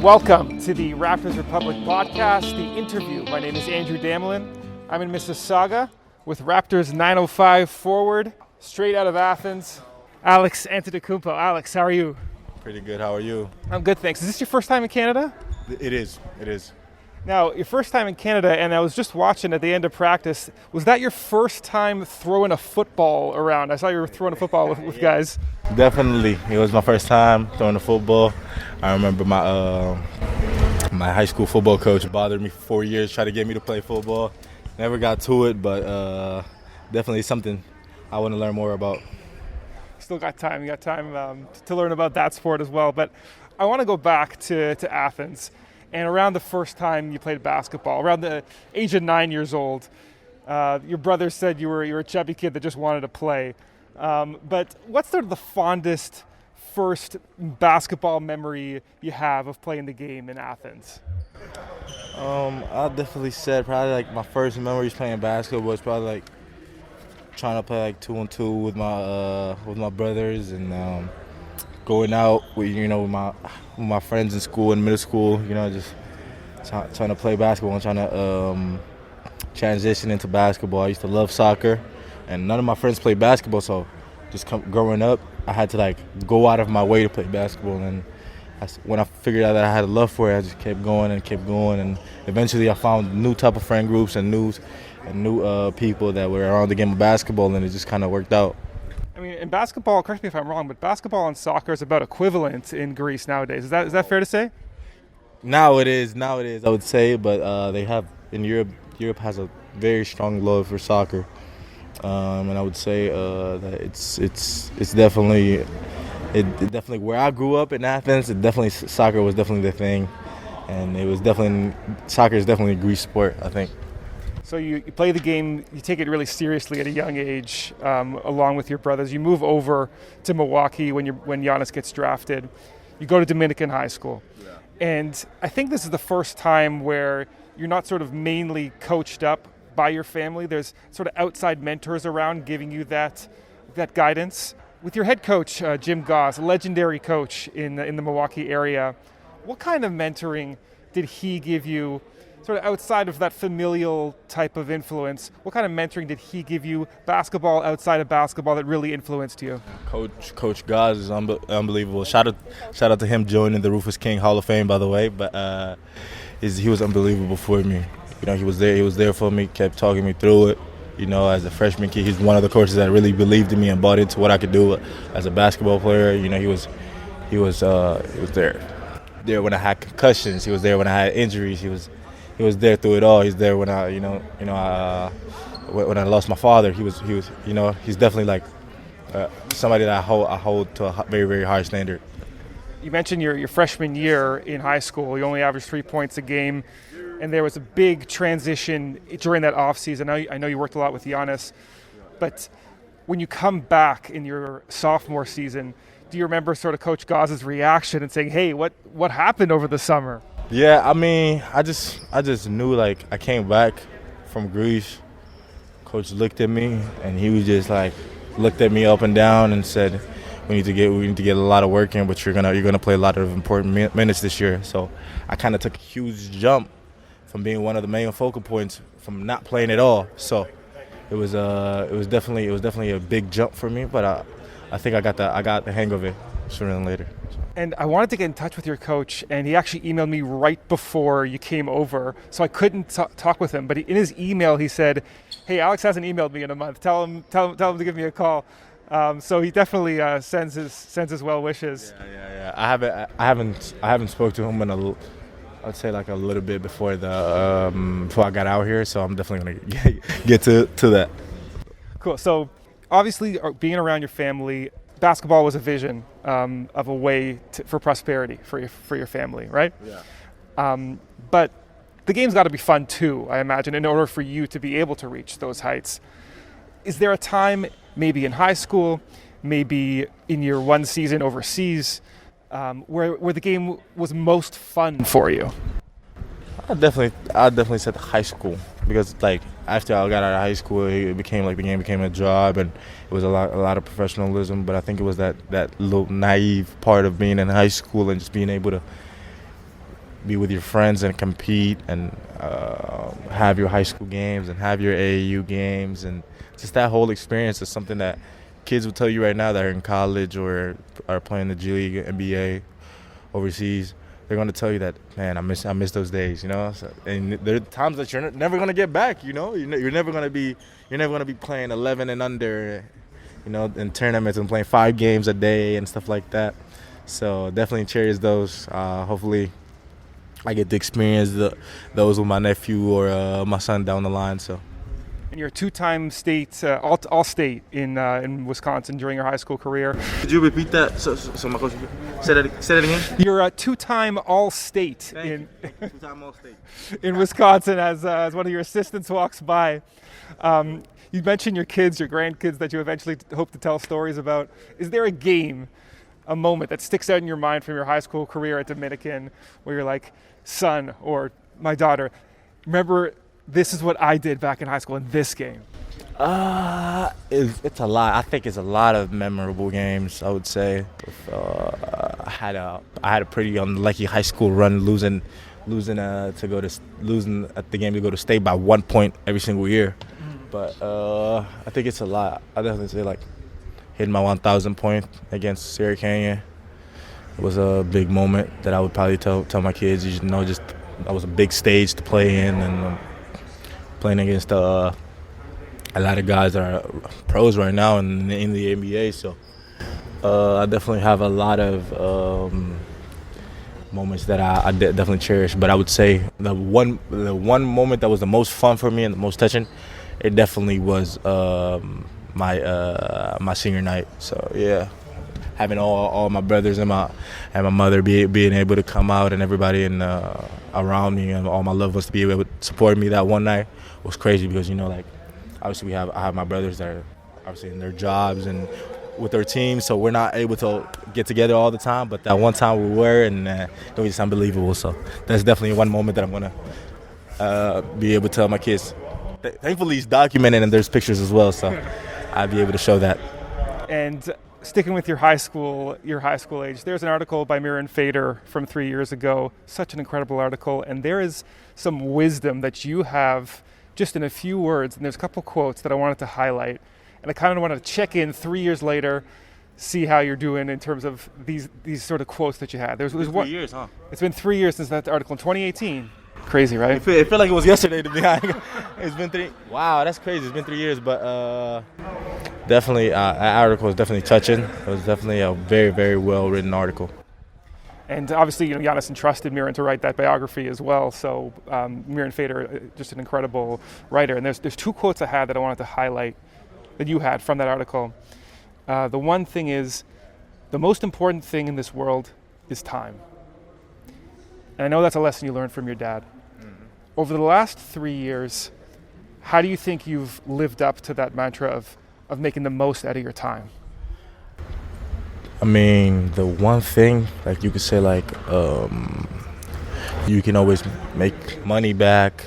Welcome to the Raptors Republic podcast, the interview. My name is Andrew Damelin. I'm in Mississauga with Raptors 905 forward, straight out of Athens, Alex Antetokounmpo. Alex, how are you? Pretty good. How are you? I'm good, thanks. Is this your first time in Canada? It is. It is. Now, your first time in Canada, and I was just watching at the end of practice, was that your first time throwing a football around? I saw you were throwing a football with guys. Definitely. It was my first time throwing a football. I remember my high school football coach bothered me for 4 years, tried to get me to play football. Never got to it, but definitely something I want to learn more about. Still got time. You got time to learn about that sport as well. But I want to go back to Athens. And around the first time you played basketball, around the age of 9 years old, your brother said you were a chubby kid that just wanted to play. But what's sort of the fondest first basketball memory you have of playing the game in Athens? I definitely said probably like my first memories playing basketball was probably like trying to play like 2-on-2 with my brothers and going out with my friends in school in middle school, just trying to play basketball and trying to transition into basketball. I used to love soccer, and none of my friends played basketball, so growing up, I had to like go out of my way to play basketball. And when I figured out that I had a love for it, I just kept going, and eventually I found new type of friend groups and new people that were around the game of basketball, and it just kind of worked out. I mean, in basketball, correct me if I'm wrong, but basketball and soccer is about equivalent in Greece nowadays. Is that fair to say? Now it is, I would say, but they have in Europe. Europe has a very strong love for soccer, and I would say that it's definitely where I grew up in Athens. Soccer was definitely the thing, and soccer is definitely a Greece sport, I think. So you play the game, you take it really seriously at a young age, along with your brothers. You move over to Milwaukee when Giannis gets drafted. You go to Dominican high school. Yeah. And I think this is the first time where you're not sort of mainly coached up by your family. There's sort of outside mentors around giving you that guidance. With your head coach, Jim Goss, a legendary coach in the Milwaukee area, what kind of mentoring did he give you? Sort of outside of that familial type of influence, what kind of mentoring did he give you, basketball outside of basketball, that really influenced you? Coach Gaz is unbelievable. Shout out to him joining the Rufus King Hall of Fame, by the way. But he was unbelievable for me. He was there for me, kept talking me through it. As a freshman kid, he's one of the coaches that really believed in me and bought into what I could do as a basketball player. He was there when I had concussions. He was there when I had injuries. He was there through it all. He's there when when I lost my father. He was he's definitely like somebody that I hold to a very, very high standard. You mentioned your freshman year in high school. You only averaged 3 points a game, and there was a big transition during that offseason. I know you worked a lot with Giannis, but when you come back in your sophomore season, do you remember sort of Coach Gaz's reaction and saying, "Hey, what happened over the summer?" Yeah, I mean, I just knew, like, I came back from Greece. Coach looked at me, and he was just like looked at me up and down and said, "We need to get a lot of work in, but you're gonna play a lot of important minutes this year." So I kind of took a huge jump from being one of the main focal points from not playing at all. So it was definitely a big jump for me, but I think I got the hang of it sooner than later. And I wanted to get in touch with your coach, and he actually emailed me right before you came over, so I couldn't talk with him. But in his email, he said, "Hey, Alex hasn't emailed me in a month. Tell him to give me a call." So he definitely sends his well wishes. Yeah. I haven't spoke to him in I'd say like a little bit before I got out here. So I'm definitely gonna get to that. Cool. So obviously, being around your family, basketball was a vision of a way for prosperity for your family, right? Yeah. But the game's got to be fun too, I imagine, in order for you to be able to reach those heights. Is there a time, maybe in high school, maybe in your one season overseas, where the game was most fun for you? I'd definitely say high school, because like after I got out of high school, it became like the game became a job, and it was a lot of professionalism. But I think it was that little naive part of being in high school and just being able to be with your friends and compete and have your high school games and have your AAU games, and just that whole experience is something that kids will tell you right now that are in college or are playing the G League, NBA, overseas. They're going to tell you that, man, I miss those days, you know. So, and there are times that you're never going to get back, you know. You're never going to be playing 11 and under, you know, in tournaments and playing 5 games a day and stuff like that. So definitely cherish those. Hopefully, I get to experience those with my nephew or my son down the line. So. And you're a 2-time state, all-state in Wisconsin during your high school career. Could you repeat that? So my coach, say that again. You're a 2-time all-state in Wisconsin as one of your assistants walks by. You mentioned your kids, your grandkids that you eventually hope to tell stories about. Is there a game, a moment that sticks out in your mind from your high school career at Dominican where you're like, son or my daughter, remember this is what I did back in high school in this game? It's a lot. I think it's a lot of memorable games, I would say. I had a pretty unlucky high school run, losing at the game to go to state by 1 point every single year. But I think it's a lot. I definitely say like hitting my 1,000 point against Sierra Canyon. It was a big moment that I would probably tell my kids. You know, just that was a big stage to play in, and playing against a lot of guys that are pros right now in the NBA. So I definitely have a lot of moments that I definitely cherish. But I would say the one moment that was the most fun for me and the most touching, it definitely was my senior night. So yeah, having all my brothers and my mother being able to come out, and everybody around me and all my loved ones to be able to support me that one night was crazy, because, you know, like, obviously I have my brothers that are obviously in their jobs and with their teams, so we're not able to get together all the time, but that one time we were, and it was just unbelievable. So that's definitely one moment that I'm going to be able to tell my kids. Thankfully, it's documented and there's pictures as well, so I'll be able to show that. And sticking with your high school age, there's an article by Miran Fader from 3 years ago, such an incredible article, and there is some wisdom that you have just in a few words, and there's a couple quotes that I wanted to highlight, and I kind of wanted to check in 3 years later, see how you're doing in terms of these sort of quotes that you had. There's 3 years, huh? It's been 3 years since that article in 2018. Crazy, right? It feel like it was yesterday to me. It's been 3. Wow, that's crazy. It's been 3 years, but definitely, that article was definitely touching. It was definitely a very, very well written article. And obviously, you know, Giannis entrusted Miran to write that biography as well. So Miran Fader, just an incredible writer. And there's 2 quotes I had that I wanted to highlight that you had from that article. The one thing is, the most important thing in this world is time. And I know that's a lesson you learned from your dad. Mm-hmm. Over the last 3 years, how do you think you've lived up to that mantra of making the most out of your time? I mean, the one thing, like, you could say, like, you can always make money back.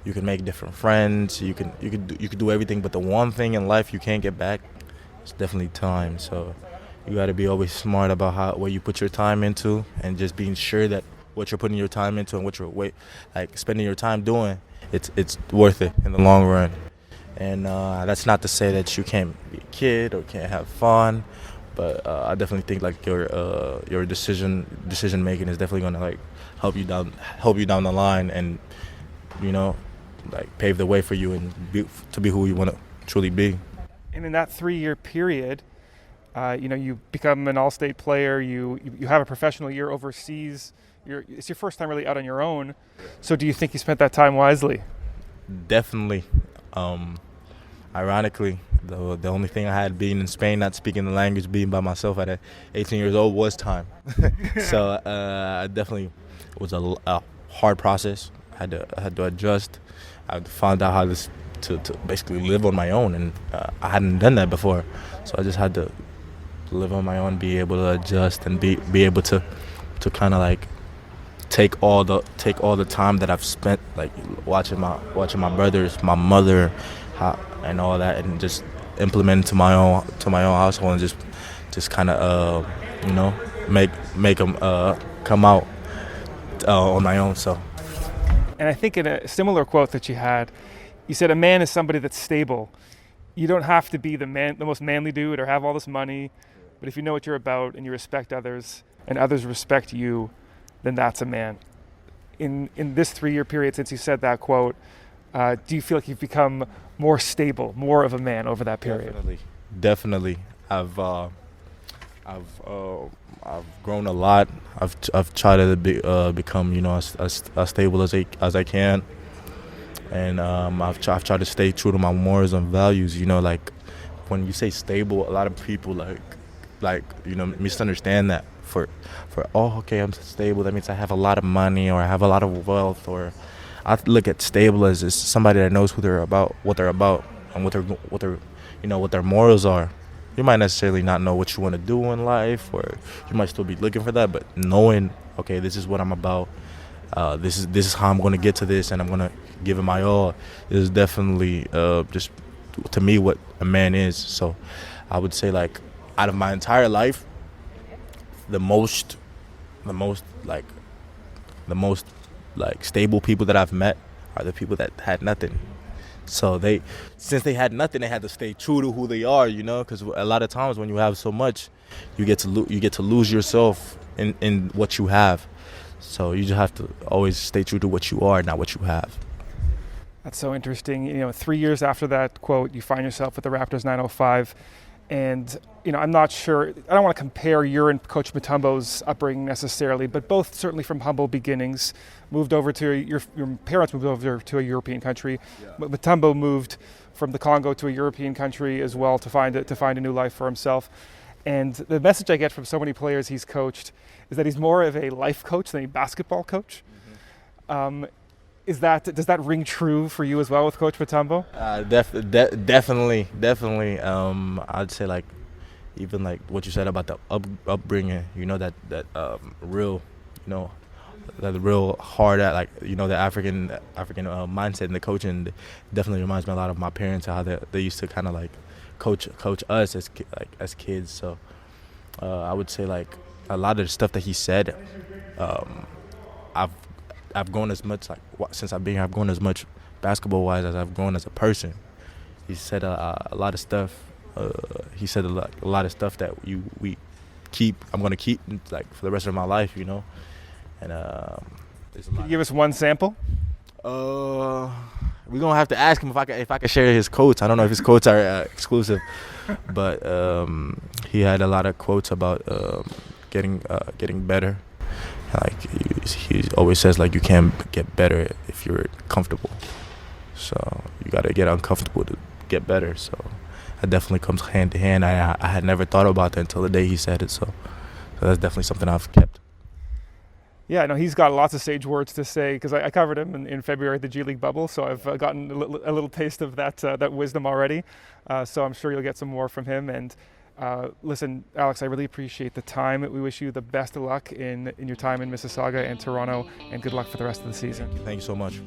You can make different friends. You could do everything, but the one thing in life you can't get back is definitely time. So you got to be always smart about what you put your time into, and just being sure that what you're putting your time into and what you're spending your time doing, it's worth it in the long run. And that's not to say that you can't be a kid or can't have fun, but I definitely think like your decision making is definitely gonna like help you down the line, and, you know, like, pave the way for you and to be who you want to truly be. And in that 3-year period, you know, you become an all-state player. You have a professional year overseas. It's your first time really out on your own. So do you think you spent that time wisely? Definitely. Ironically, the only thing I had being in Spain, not speaking the language, being by myself at 18 years old, was time. So definitely it was a hard process. I had to adjust. I found out how to basically live on my own, and I hadn't done that before. So I just had to live on my own, be able to adjust, and be able to kind of like take all the time that I've spent like watching my brothers, my mother, and all that, and just implement to my own household, and just kind of you know, make them come out on my own. So. And I think in a similar quote that you had, you said a man is somebody that's stable. You don't have to be the most manly dude or have all this money, but if you know what you're about and you respect others and others respect you, then that's a man. In this 3-year period since you said that quote, do you feel like you've become more stable, more of a man over that period? Definitely. I've grown a lot. I've tried to become as stable as I can, and I've tried to stay true to my morals and values. Like when you say stable, a lot of people misunderstand that. Okay, I'm stable, that means I have a lot of money or I have a lot of wealth, or I look at stable as somebody that knows who they're about, what they're about, and what their morals are. You might necessarily not know what you want to do in life, or you might still be looking for that, but knowing, okay, this is what I'm about, this is how I'm going to get to this, and I'm going to give it my all, is definitely just to me what a man is. So I would say, like, out of my entire life, the most stable people that I've met are the people that had nothing. So since they had nothing, they had to stay true to who they are, because a lot of times when you have so much, you get to lose yourself in what you have. So you just have to always stay true to what you are, not what you have. That's so interesting. 3 years after that quote, you find yourself with the Raptors 905. And, I'm not sure, I don't want to compare your and Coach Mutombo's upbringing necessarily, but both certainly from humble beginnings. Your parents moved over to a European country. Yeah. Mutombo moved from the Congo to a European country as well to find a new life for himself. And the message I get from so many players he's coached is that he's more of a life coach than a basketball coach. Mm-hmm. Does that ring true for you as well with Coach Mutombo? Definitely. I'd say, like, even like what you said about the upbringing, that real, that real hard at, like, the African mindset and the coaching definitely reminds me a lot of my parents, how they used to kind of like coach us as kids. So I would say, like, a lot of the stuff that he said, I've grown as much, like, since I've been here, I've grown as much basketball-wise as I've grown as a person. He said a lot of stuff. He said a lot of stuff that I'm going to keep, like, for the rest of my life, And Can you give us one sample? We're gonna have to ask him if I can share his quotes. I don't know if his quotes are exclusive, but he had a lot of quotes about getting better. Like, he always says, like, you can't get better if you're comfortable. So you got to get uncomfortable to get better. So that definitely comes hand to hand. I had never thought about that until the day he said it. So that's definitely something I've kept. Yeah, no, he's got lots of sage words to say, because I covered him in February at the G League bubble, so I've gotten a little taste of that wisdom already. So I'm sure you'll get some more from him. And listen, Alex, I really appreciate the time. We wish you the best of luck in your time in Mississauga and Toronto, and good luck for the rest of the season. Thank you so much.